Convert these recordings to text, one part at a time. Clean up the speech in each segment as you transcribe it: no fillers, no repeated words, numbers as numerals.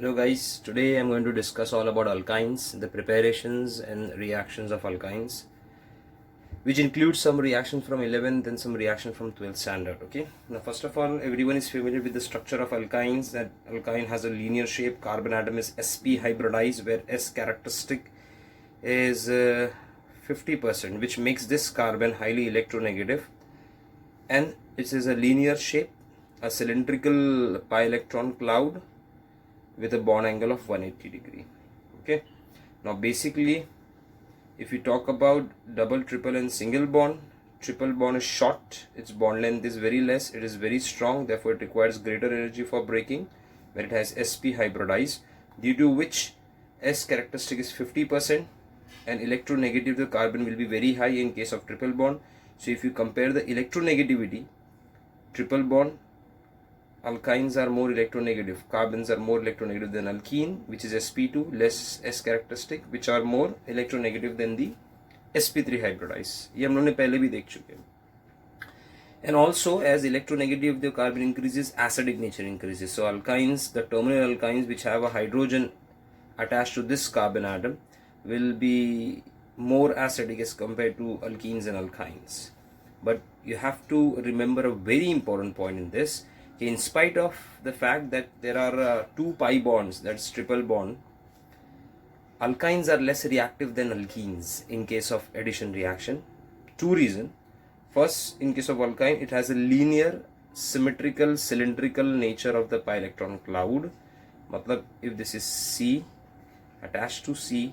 Hello guys, today I'm going to discuss all about alkynes, the preparations and reactions of alkynes, which includes some reactions from 11th and some reaction from 12th standard. Okay, now first of all, everyone is familiar with the structure of alkynes, that alkyne has a linear shape, carbon atom is sp hybridized, where S characteristic is 50%, which makes this carbon highly electronegative, and it is a linear shape, a cylindrical pi electron cloud with a bond angle of 180 degree. Okay, now basically if you talk about double, triple and single bond, triple bond is short, its bond length is very less, it is very strong, therefore it requires greater energy for breaking, where it has sp hybridized, due to which S characteristic is 50% and electronegativity of the carbon will be very high in case of triple bond. So if you compare the electronegativity, triple bond alkynes are more electronegative, carbons are more electronegative than alkene, which is sp2, less S characteristic, which are more electronegative than the sp3 hybridized. ये हम लोगों ने पहले भी देख चुके हैं. And also, as electronegativity of the carbon increases, acidic nature increases. So alkynes, the terminal alkynes which have a hydrogen attached to this carbon atom, will be more acidic as compared to alkenes and alkynes. But you have to remember a very important point in this. In spite of the fact that there are two pi bonds, that's triple bond, alkynes are less reactive than alkenes in case of addition reaction. Two reasons. First, in case of alkyne, it has a linear, symmetrical, cylindrical nature of the pi electron cloud. Matlab, if this is C, attached to C,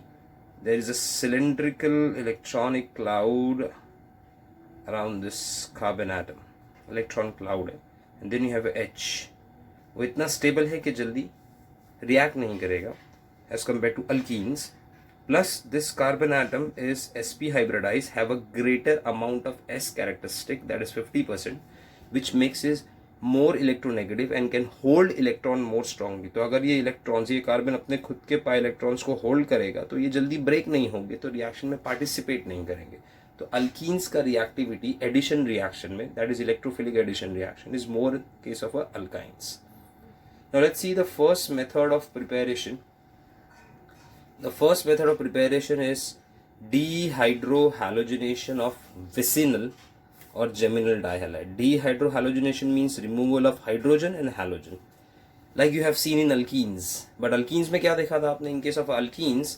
there is a cylindrical electronic cloud around this carbon atom, electron cloud है. And then you have a H, वो इतना stable है कि जल्दी react नहीं करेगा as compared to alkenes. Plus this carbon atom is sp hybridized, have a greater amount of S characteristic, that is 50%, which makes it more electronegative and can hold electron more strongly. तो अगर ये electrons, ये carbon अपने खुद के pi electrons को hold करेगा तो ये जल्दी break नहीं होंगे, तो reaction में participate नहीं करेंगे. तो alkenes का reactivity addition reaction में, that is electrophilic addition reaction, is more in case of alkynes. Now let's see the first method of preparation. The first method of preparation is dehydrohalogenation of vicinal or geminal dihalide. Dehydrohalogenation means removal of hydrogen and halogen, like you have seen in alkenes. But alkenes में क्या देखा था आपने? In case of alkenes,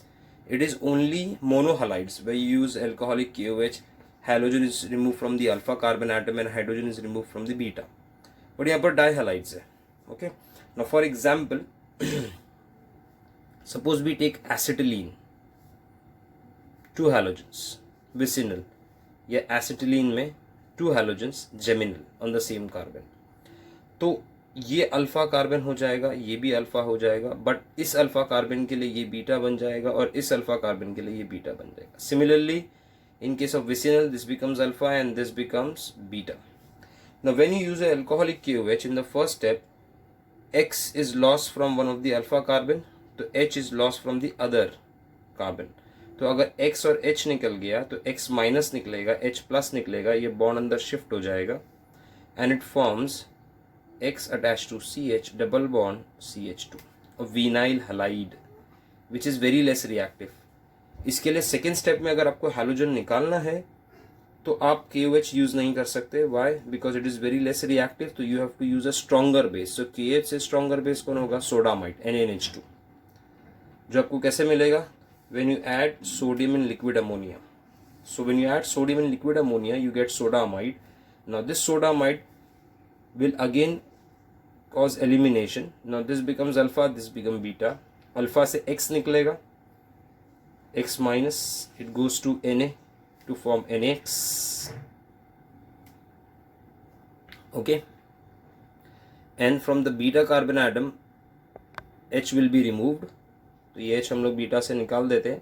it is only monohalides where you use alcoholic KOH. Halogen is removed from the alpha carbon atom and hydrogen is removed from the beta. But यहाँ पर dihalides है. Okay. Now for example, suppose we take acetylene, two halogens, vicinal, या acetylene में two halogens, geminal on the same carbon. तो ये alpha carbon हो जाएगा, ये भी अल्फा हो जाएगा, बट इस अल्फा कार्बन के लिए ये बीटा बन जाएगा और इस अल्फा कार्बन के लिए ये बीटा बन जाएगा. Similarly in case of vicinal, this becomes alpha and this becomes beta. Now when you use an alcoholic KOH, in the first step, X is lost from one of the alpha carbon, तो H is lost from the other carbon. तो अगर X और H निकल गया तो X minus निकलेगा, H plus निकलेगा, ये बॉन्ड अंदर शिफ्ट हो जाएगा and it forms X attached to CH, double bond CH2, a vinyl halide, which is very less reactive. इसके लिए सेकेंड स्टेप में अगर आपको हैलोजन निकालना है तो आप KOH यूज नहीं कर सकते. Why? Because it is very less reactive, तो you have to use a stronger base. So KH से स्ट्रॉन्गर बेस कौन होगा? सोडामाइड, NaNH2, जो आपको कैसे मिलेगा? When you add sodium in liquid ammonia. So when you add sodium in liquid ammonia you get sodamide. Now this sodamide will again cause elimination. Now this becomes alpha, this become beta. Alpha से X निकलेगा, X minus, it goes to Na to form NX. Okay, and from the beta carbon atom H will be removed. तो ये H हम लोग beta से निकाल देते हैं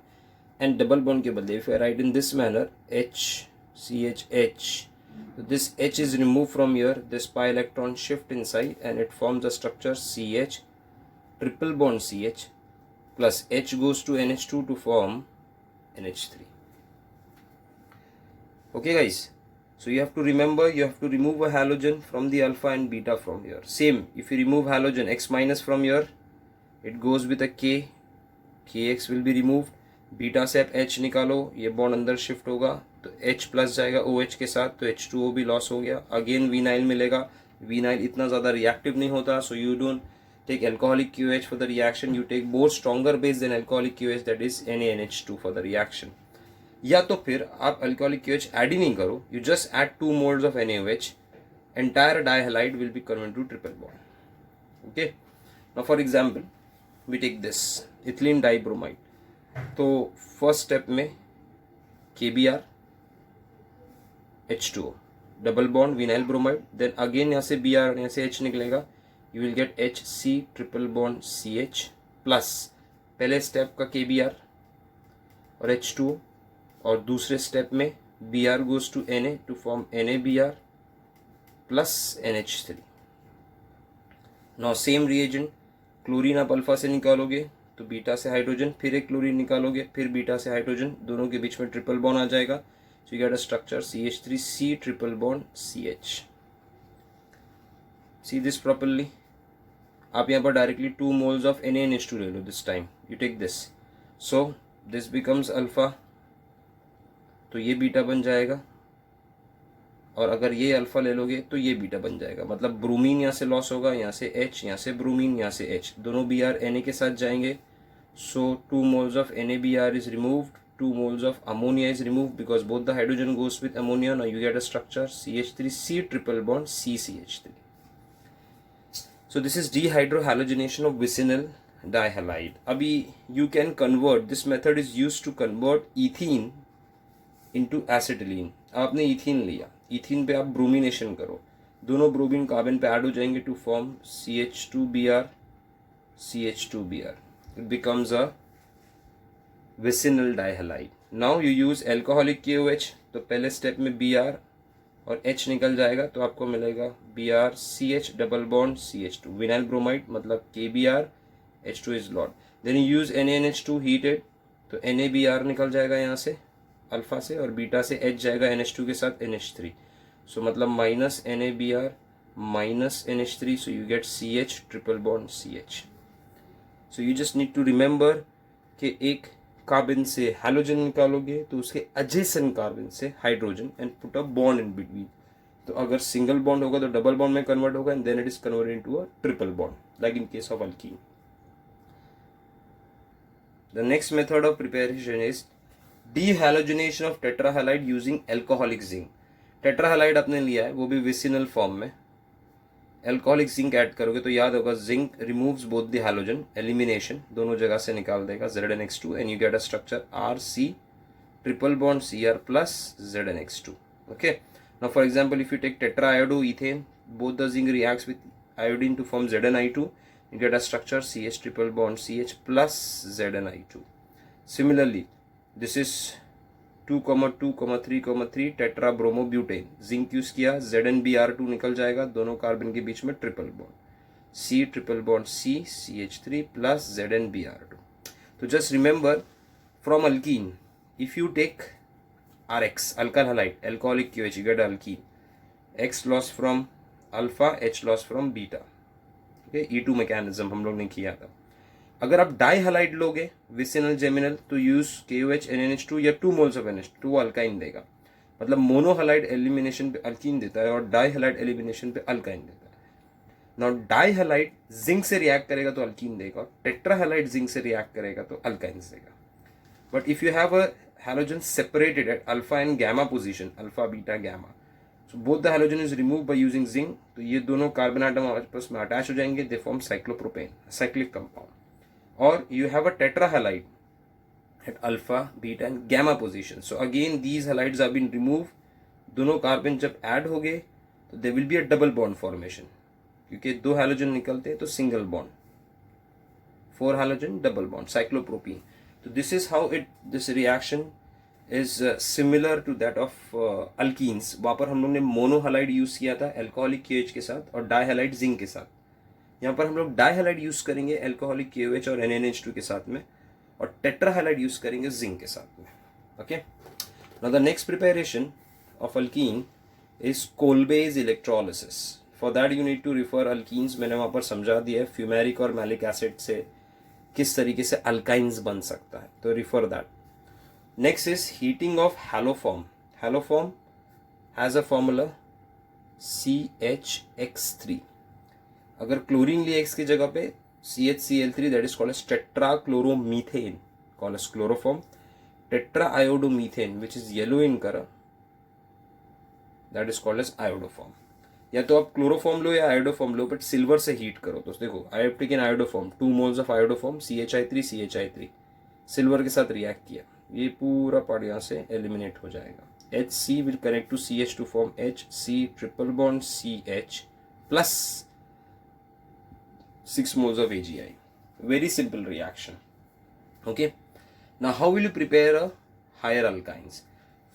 and double bond के बदले if I write in this manner H CH H, so this H is removed from here, this pi electron shift inside and it forms the structure CH, triple bond CH, plus H goes to NH2 to form NH3. Okay guys, so you have to remember, you have to remove a halogen from the alpha and beta from here. Same, if you remove halogen X minus from here, it goes with a K X will be removed, beta से आप H निकालो, ये bond अंदर shift होगा तो H plus जाएगा O H के साथ, तो H2O भी लॉस हो गया, अगेन विनाइल मिलेगा। विनाइल इतना ज़्यादा रिएक्टिव नहीं होता, so you don't take alcoholic QH for the reaction, you take more stronger base than alcoholic QH, that is NaNH2 for the reaction. या तो फिर आप alcoholic QH ऐड ही नहीं करो, you just add 2 moles of NaOH, entire dihalide will be converted to triple bond. Okay, now for example we take this ethylene dibromide, तो first step में KBr H2O double bond vinyl bromide, then again यहाँ से Br यहाँ से H निकलेगा, you will get HC triple bond CH plus पहले step का KBr और H2O, और दूसरे स्टेप में Br goes to Na to form NaBr plus NH3. now same reagent, chlorine आप अल्फा से निकालोगे तो बीटा से हाइड्रोजन, फिर एक क्लोरीन निकालोगे फिर बीटा से हाइड्रोजन, दोनों के बीच में ट्रिपल बॉन्ड आ जाएगा, so you get a structure CH3C triple bond CH. see this properly, आप यहाँ पर डायरेक्टली 2 moles ऑफ NaNH2 ले लो, this time you take this, so this becomes alpha, तो ये बीटा बन जाएगा, और अगर ये अल्फा ले लोगे तो ये बीटा बन जाएगा, मतलब ब्रोमीन यहाँ से लॉस होगा, यहाँ से H, यहाँ से ब्रोमीन, यहाँ से H, दोनों Br Na के साथ जाएंगे, सो 2 moles of NaBr is removed, 2 moles of ammonia is removed because both the hydrogen goes with ammonia, now you get a structure CH3C triple bond CCH3. So this is dehydrohalogenation of vicinal dihalide. अभी you can convert, this method is used to convert ethene into acetylene. आपने ethene लिया, ethene पे आप bromination करो, दोनों bromine carbon पे add हो जाएंगे to form CH2Br CH2Br. It becomes a vicinal dihalide. Now you use alcoholic KOH, तो पहले स्टेप में Br और H निकल जाएगा तो आपको मिलेगा Br CH double bond CH2, vinyl bromide मतलब KBr H2 is lot, then you use NaNH2 heated, तो NaBr निकल जाएगा यहाँ से अल्फा से, और बीटा से H जाएगा NH2 के साथ NH3, सो मतलब minus NaBr minus NH3, so you get CH triple bond CH. So you just need to remember कि एक कार्बन से हैलोजन निकालोगे तो उसके एडजेसेंट कार्बन से hydrogen and put a bond in between, तो अगर सिंगल बॉन्ड होगा तो डबल बॉन्ड में कन्वर्ट होगा and then it is converted into a triple bond like in case of alkene. The next method of preparation is डीहैलोजनेशन of tetrahalide using alcoholic zinc. Tetrahalide आपने लिया है वो भी vicinal form में, alcoholic zinc add करोगे तो याद होगा zinc removes both the halogen, elimination दोनों जगह से निकाल देगा ZnX2 and you get a structure RC triple bond Cr plus ZnX2. Okay, now for example if you take tetraiodopentane, both the zinc reacts with iodine to form ZnI2, you get a structure CH triple bond CH plus ZnI2. Similarly, this is 2,2,3,3 tetrabromobutane, zinc use किया ZnBr2 निकल जाएगा, दोनों carbon के बीच में triple bond C triple bond C CH3 plus ZnBr2. तो just remember from alkene if you take RX alkyl halide alcoholic QH, you get alkene, X loss from alpha, H loss from beta. Okay, E2 mechanism हम लोग ने किया था. अगर आप डाइहैलाइड लोगे vicinal geminal तो यूज KOH NaNH2 या 2 moles ऑफ NH2 अल्काइन देगा, मतलब मोनोहैलाइड एलिमिनेशन पे अल्कीन देता है और डाइहैलाइड एलिमिनेशन पे अल्काइन देता है. नाउ डाइहैलाइड जिंक से रिएक्ट करेगा तो अल्कीन देगा, टेट्राहैलाइड जिंक से रिएक्ट करेगा तो अल्काइन देगा. But if you have a halogen separated at alpha and gamma position, alpha beta gamma, so both the halogen is remove by using zinc, तो ये दोनों कार्बन आटम आपस में अटैच हो जाएंगे, they form cyclopropane cyclic compound. और you have a tetrahalide at alpha, beta and gamma position. So again these halides have been removed. दोनों carbon जब ऐड हो गए तो there will be a double bond formation, क्योंकि 2 halogen निकलते हैं तो single bond, 4 halogen double bond cyclopropene. तो this is how this reaction is similar to that of alkenes. वहाँ पर हम लोग ने मोनोहैलाइड यूज किया था अल्कोहलिक KH के साथ और डाइहैलाइड जिंक के साथ. यहाँ पर हम लोग डाइहैलाइड यूज करेंगे अल्कोहलिक KOH और NaNH2 के साथ में, और टेट्राहैलाइड यूज करेंगे जिंक के साथ में. Okay, now the next preparation of alkene is Kolbe's electrolysis. For that you need to refer alkenes, मैंने वहाँ पर समझा दिया है फ्यूमेरिक और मैलिक एसिड से किस तरीके से अल्काइंस बन सकता है, तो refer that. Next is heating of haloform. Haloform has a formula CH(X3). अगर क्लोरीन लिए X की जगह पे CHCl3, that is called as tetrachloromethane, called as chloroform. Tetraiodomethane which is yellow in colour, that is called as iodoform. या तो आप chloroform लो या आयोडोफॉर्म लो, बट सिल्वर से हीट करो. तो देखो I have taken iodoform, 2 moles of iodoform, CHI3 silver के साथ रिएक्ट किया, ये पूरा पार्ट यहाँ से एलिमिनेट हो जाएगा. HC will connect to CH to form HC triple bond CH plus 6 moles of AgI. Very simple reaction. Okay. Now how will you prepare a higher alkynes?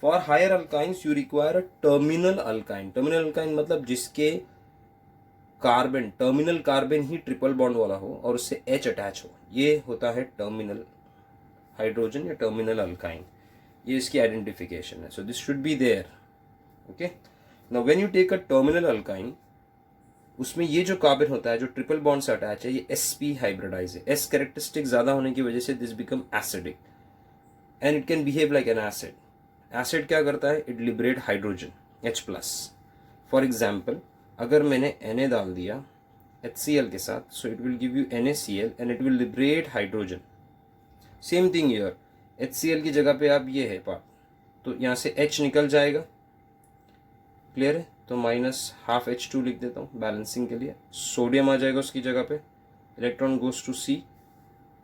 For higher alkynes you require a terminal alkyne. Terminal alkyne मतलब जिसके carbon, terminal carbon ही triple bond वाला हो और उससे H attach हो, ये होता है टर्मिनल हाइड्रोजन या टर्मिनल अल्काइन. ये इसकी आइडेंटिफिकेशन है. So this should be there. Okay. Now when you take a terminal alkyne, उसमें ये जो कार्बन होता है जो ट्रिपल बॉन्ड से अटैच है, ये sp हाइब्रिडाइज है. S कैरेक्टरिस्टिक ज्यादा होने की वजह से this become acidic and it can behave like an acid. Acid क्या करता है? It liberate hydrogen H+. For example, अगर मैंने Na डाल दिया HCl के साथ, so it will give you NaCl and it will liberate hydrogen. Same thing here, HCl की जगह पे आप ये है पार्ट, तो यहाँ से H निकल जाएगा. क्लियर है? तो -12H2 लिख देता हूँ बैलेंसिंग के लिए. सोडियम आ जाएगा उसकी जगह पे, इलेक्ट्रॉन गोज टू C,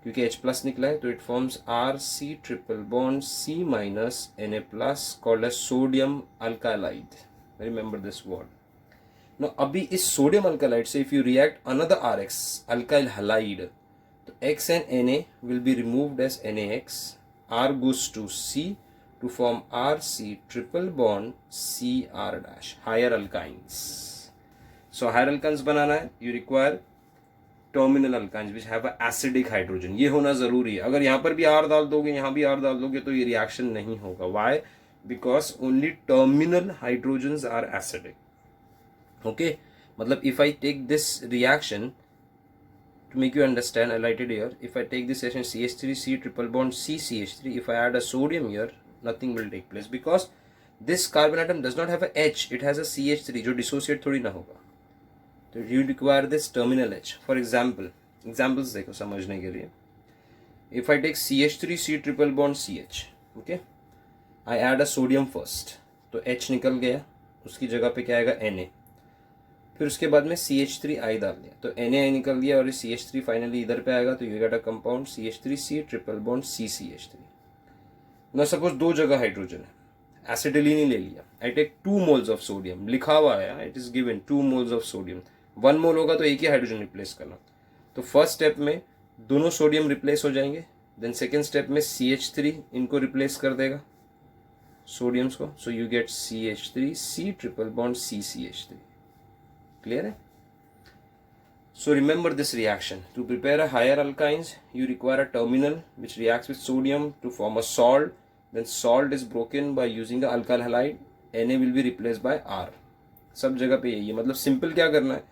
क्योंकि H+ निकला है तो it forms RC triple bond C- Na+, called as sodium alkalide. Remember this word. No अभी इस सोडियम अल्कालाइड से if you react another RX alkyl halide, तो X and Na will be removed as NaX. R goes to C to form RC triple bond Cr-. Higher alkynes. So higher alkynes बनाना है, you require terminal alkynes which have a acidic hydrogen. ये होना जरूरी है. अगर यहाँ पर भी R डाल दोगे, यहाँ भी R डाल दोगे, तो ये रिएक्शन नहीं होगा. Why? Because only terminal hydrogens are acidic. Okay? मतलब if I take this reaction, to make you understand, I write it here. If I take this reaction CH3C triple bond CCH3, if I add a sodium here, nothing will take place because this carbon atom does not have a H, it has a CH3 जो dissociate थोड़ी ना होगा. तो you require this terminal H. For example, examples देखो समझने के लिए. If I take CH3C triple bond CH, okay, I add a sodium first, तो H निकल गया, उसकी जगह पे क्या आएगा? Na. फिर उसके बाद में CH3I डाल दिया, तो NaI निकल गया और CH3 फाइनली इधर पे आएगा, तो you get a compound CH3C triple bond CCH3. ना सपोज दो जगह हाइड्रोजन है, एसिटिलीन ही ले लिया. I take 2 moles of sodium, लिखा हुआ है, it is given 2 moles of sodium. 1 mole होगा तो एक ही हाइड्रोजन रिप्लेस करना. तो फर्स्ट स्टेप में दोनों सोडियम रिप्लेस हो जाएंगे. देन सेकेंड स्टेप में CH3 इनको रिप्लेस कर देगा सोडियम्स को. सो you gate CH3C triple bond CCH3. Clear है? So remember this reaction. To prepare a higher alkynes, you require a terminal which reacts with sodium to form a salt. Then salt is broken by using the alkyl halide. Na will be replaced by R. सब जगह पे यही है. मतलब simple क्या करना है,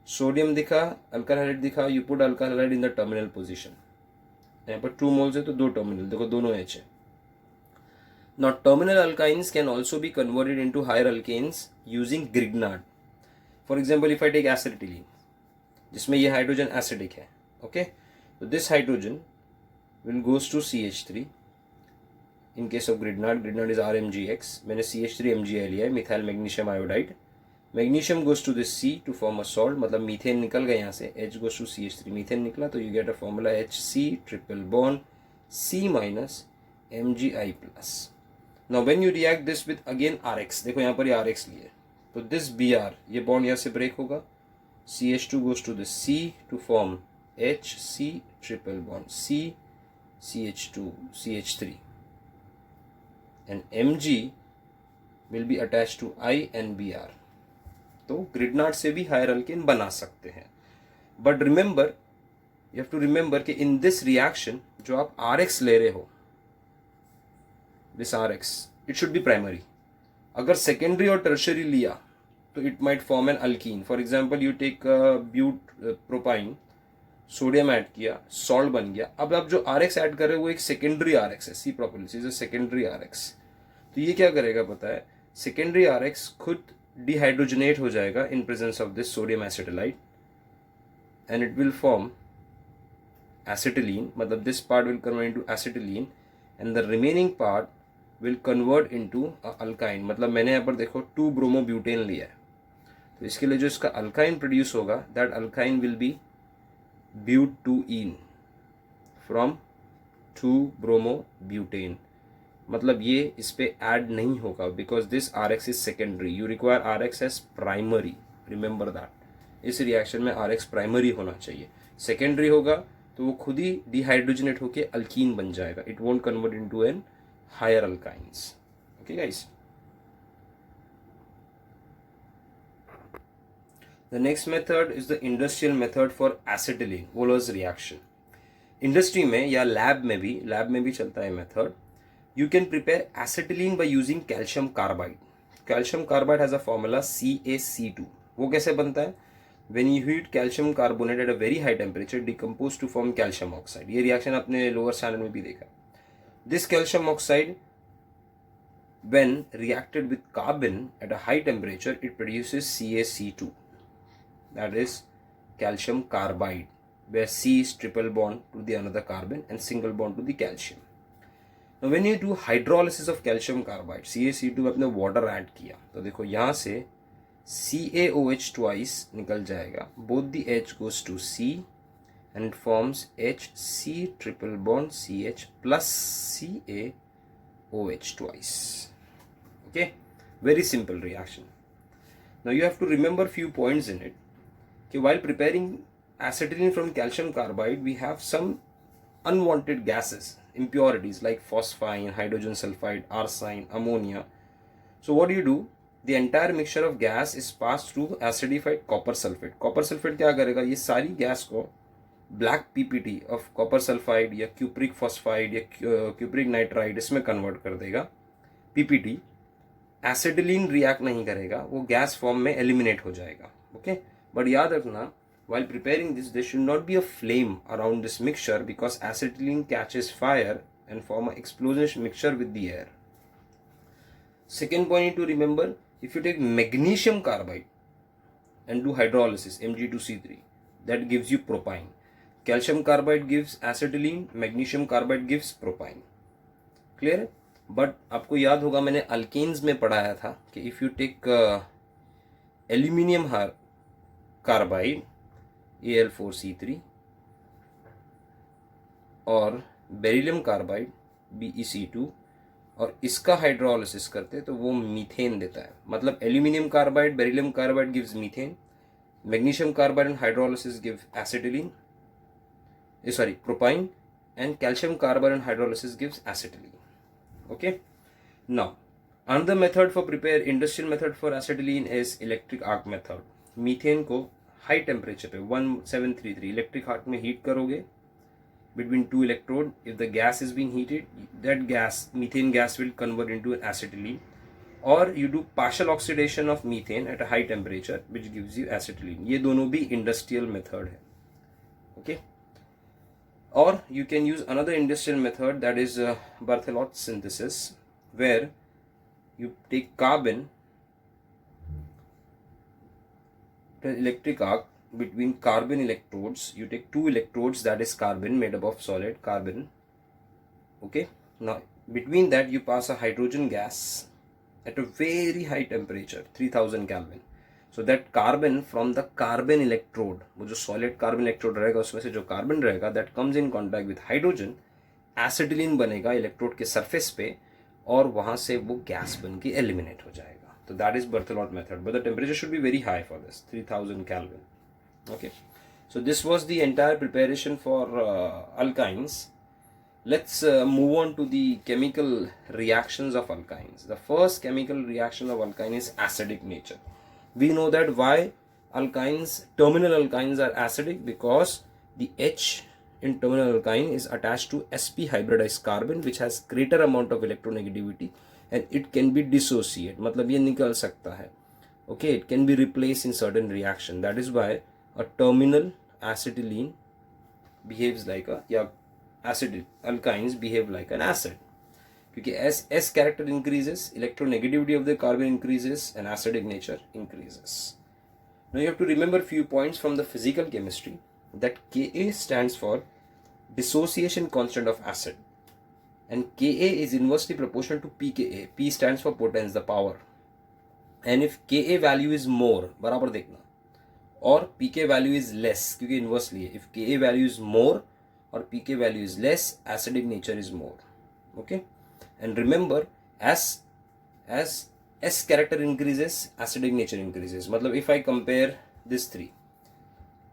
sodium दिखा, अल्काइल हाइड दिखा, you put alkyl hide in the terminal position. यहाँ पर 2 मोल्स है तो 2 टर्मिनल, देखो दोनों H है. Now terminal alkynes can also be converted into higher alkanes using Grignard. For example if I take acetylene, जिसमें ये हाइड्रोजन एसिडिक है, ओके, तो this hydrogen will goes to CH3 in case of Grignard. Grignard is RMgX. मैंने CH3 MgI लिया है, methyl magnesium iodide. Magnesium goes to this C to form a salt, मतलब methane निकल गया यहाँ से, H goes to CH3, methane निकला, तो you get a formula HC triple bond C- MgI+. Now when you react this with again RX, देखो यहाँ पर ये RX लिए, तो दिस Br, ये बॉन्ड यहाँ से ब्रेक होगा, CH2 goes to the C to form HC triple bond C CH2 CH3 and Mg will be attached to I and Br. तो ग्रिग्नार्ड से भी हायर अल्केन बना सकते हैं. But remember, you have to remember कि in this reaction जो आप RX ले रहे हो, this RX it should be primary. अगर सेकेंडरी और टर्शरी लिया तो it might form an alkene. For example, you take bute propine, sodium add किया, सॉल्ट बन गया। अब आप जो RX ऐड कर रहे हो वो एक सेकेंडरी RX है, see propolis is a secondary RX। तो ये क्या करेगा पता है, सेकेंडरी RX खुद डिहाइड्रोजनेट हो जाएगा in presence of this sodium acetylide and it will form acetylene, मतलब this part will convert into acetylene and the remaining part will convert into a alkyne। मतलब मैंने यहाँ पर देखो 2 ब्रोमोब्यूटेन लिया है, तो इसके लिए जो इसका अल्काइन प्रोड्यूस होगा that alkyne will be butyne from 2 bromobutane. मतलब ये इस पे ऐड नहीं होगा because this RX is secondary, you require RX as primary, remember that. इस रिएक्शन में RX प्राइमरी होना चाहिए, सेकेंडरी होगा तो वो खुद ही डिहाइड्रोजनेट होके अल्कीन बन जाएगा, it won't convert into an higher alkynes. Okay guys, the next method is the industrial method for acetylene Wohler's reaction. Industry में या लैब में भी चलता है method. You can prepare acetylene by using calcium carbide. Calcium carbide has a formula CaC2। वो कैसे बनता है, when you heat calcium carbonate at a very high temperature decompose to form calcium oxide। ये reaction आपने lower standard में भी देखा। this calcium oxide when reacted with carbon at a high temperature it produces CaC2, that is calcium carbide, where C is triple bond to the another carbon and single bond to the calcium। now when you do hydrolysis of calcium carbide CaC2 अपने water add किया तो देखो यहाँ से CaOH twice निकल जाएगा, both the H goes to C and it forms HC triple bond CH plus CaOH twice। Okay, very simple reaction। now you have to remember few points in it कि while preparing acetylene from calcium carbide we have some unwanted gases, impurities like phosphine, hydrogen sulfide, arsine, ammonia। so what do, the entire mixture of gas is passed through acidified copper sulfate। copper sulfate क्या करेगा, ये सारी gas को black PPT of copper sulphide या cupric phosphide या cupric nitride इसमें convert कर देगा PPT। एसिटिलीन रिएक्ट नहीं करेगा, वो गैस फॉर्म में एलिमिनेट हो जाएगा। ओके, बट याद रखना while preparing this there should not be a flame around this mixture because acetylene catches fire and form an explosive mixture with the air। second point to remember, if you take magnesium carbide and do hydrolysis Mg2C3 that gives you propine। calcium carbide gives acetylene, magnesium carbide gives propine। clear है, but आपको याद होगा मैंने alkanes में पढ़ाया था कि if you take aluminium carbide Al4C3 और बेरिलियम कार्बाइड BeC2 और इसका हाइड्रोलिसिस करते तो वो मीथेन देता है। मतलब aluminium carbide beryllium carbide gives methane, magnesium carbide and hydrolysis give acetylene propine, and calcium carbide and hydrolysis gives acetylene। okay, now another method for prepare industrial method for acetylene is electric arc method। Methane को high temperature पे 1733 electric arc में heat करोगे between two electrode। if the gas is being heated that gas methane gas will convert into an acetylene, or you do partial oxidation of methane at a high temperature which gives you acetylene। ये दोनों भी industrial method है। okay, or you can use another industrial method that is Barthelot synthesis, where you take carbon electric arc between carbon electrodes, you take 2 electrodes that is carbon made up of solid carbon। okay, now between that you pass a hydrogen gas at a very high temperature 3000 Kelvin। so that carbon from the carbon electrode, वो जो solid carbon electrode रहेगा उसमें से जो carbon रहेगा that comes in contact with hydrogen, acetylene बनेगा electrode के surface पे और वहाँ से वो gas बन के eliminate हो जाएगा। So that is Barthelot method, but the temperature should be very high for this, 3000 Kelvin। okay, so this was the entire preparation for alkynes। let's move on to the chemical reactions of alkynes। the first chemical reaction of alkyne is acidic nature। we know that why alkynes, terminal alkynes are acidic, because the H in terminal alkyne is attached to sp hybridized carbon which has greater amount of electronegativity and it can be dissociate, मतलब ये निकल सकता है। okay, it can be replaced in certain reaction, that is why a terminal acetylene behaves like a, या acid alkynes behave like an acid, क्योंकि S character increases, electronegativity of the carbon increases, and acidic nature increases. Now you have to remember few points from the physical chemistry, that Ka stands for dissociation constant of acid, and Ka is inversely proportional to pKa. P stands for potence, the power, and if Ka value is more, बराबर देखना, और Pk value is less, क्योंकि inversely है, if Ka value is more और Pk value is less, acidic nature is more. Okay. And remember, as S character increases, acidic nature increases. मतलब if I compare these three,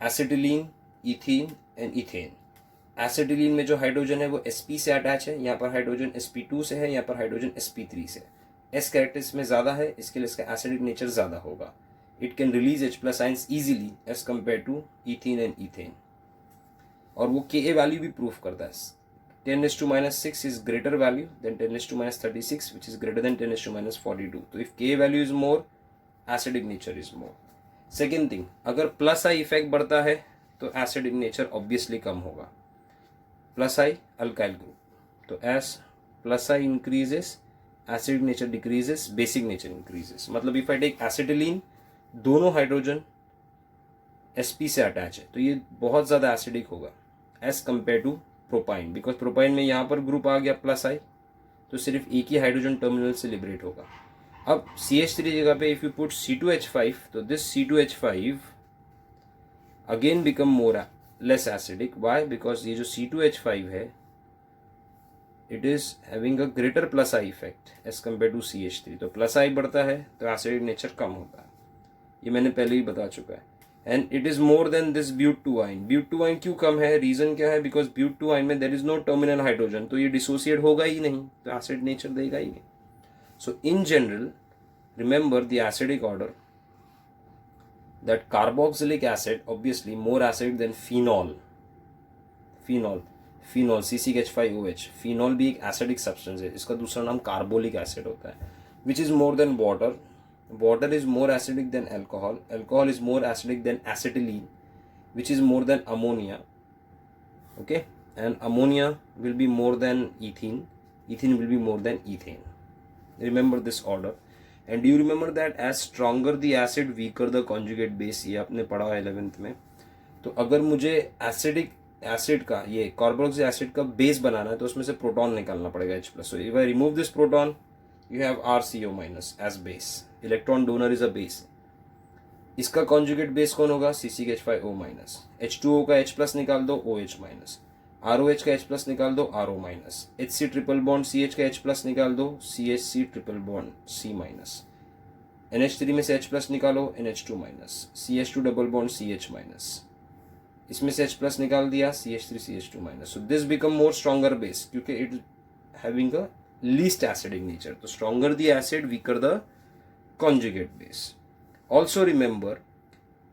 acetylene, ethene and ethane, acetylene में जो hydrogen है वो sp से attach है, यहाँ पर hydrogen sp2 से है, यहाँ पर हाइड्रोजन sp3 से। S कैरेक्टर इसमें ज़्यादा है, इसके लिए इसका एसिडिक नेचर ज़्यादा होगा। It can release H+ ions easily as compare to ethene and ethane, और वो Ka वैल्यू भी प्रूफ करता है। 10⁻⁻6 is greater value than 10⁻36, which is greater than 10⁻42. तो if Ka value is more, acidic nature is more. Second thing, अगर plus I effect बढ़ता है तो एसिडिक नेचर ऑब्वियसली कम होगा। प्लस आई अल्काइल ग्रुप, तो as plus I increases, acidic nature decreases, basic nature increases. मतलब if I take acetylene, दोनों hydrogen sp से अटैच है, तो ये बहुत ज़्यादा एसिडिक होगा as compare to propyne, because propyne में यहाँ पर ग्रुप आ गया प्लस आई, तो सिर्फ एक ही हाइड्रोजन टर्मिनल से लिबरेट होगा। अब CH3 जगह पे इफ यू पुट C2H5, तो this C2H5 again become more less acidic. Why? Because ये जो C2H5 है, it is having a greater plus I effect as compare to CH3, तो प्लस आई बढ़ता है तो एसिडिक नेचर कम होता है, ये मैंने पहले ही बता चुका है। And it is more than this but two yne. But two yne क्यों कम है? रीजन क्या है? बिकॉज ब्यूट-2-आइन में there is no terminal hydrogen, तो ये डिसोसिएट होगा ही नहीं, तो एसिड नेचर देगा ही नहीं। So in general remember the acidic order, that carboxylic acid obviously more acid than phenol. Phenol C6H5OH, phenol भी एक एसिडिक सब्सटेंस है, इसका दूसरा नाम कार्बोलिक एसिड होता है, which is more then water. Water is more acidic than alcohol. Alcohol is more acidic than acetylene, which is more than ammonia. Okay, and ammonia will be more than ethene. Ethene will be more than ethane. Remember this order. And do you remember that as stronger the acid, weaker the conjugate base? ये आपने पढ़ा है 11th में। तो अगर मुझे acid का, ये कार्बोक्सिलिक एसिड का बेस बनाना है, तो उसमें से प्रोटॉन निकालना पड़ेगा H+. So if I remove this proton, you have RCO- as base. Electron donor is a base. इसका कॉन्जुगेट बेस कौन होगा? C6H5O-। H2O का H+ निकाल दो, OH-। ROH का H+ निकाल दो, RO-। HC triple bond CH का H+ निकाल दो, CHC triple bond C-। NH3 में से H+ निकालो, NH2-। CH2 double bond CH-। इसमें से H+ निकाल दिया, CH3 CH2-। So this become more stronger base, क्योंकि it having a least acidic nature. तो stronger the acid, weaker the conjugate base. Also remember,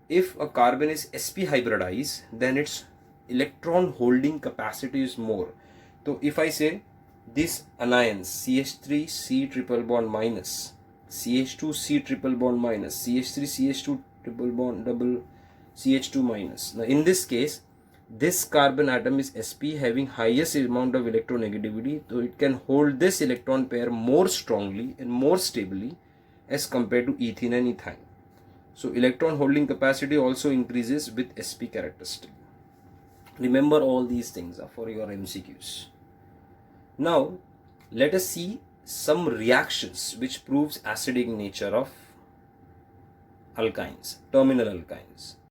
if a carbon is sp hybridized, then its electron holding capacity is more. So if I say this anions CH3 C triple bond minus, CH2 C triple bond minus, CH3 CH2 triple bond double CH2 minus. Now in this case, this carbon atom is sp having highest amount of electronegativity, so it can hold this electron pair more strongly and more stably as compared to ethene and ethyne. So electron holding capacity also increases with sp characteristic. Remember all these things are for your MCQs. Now let us see some reactions which proves acidic nature of alkynes, terminal alkynes.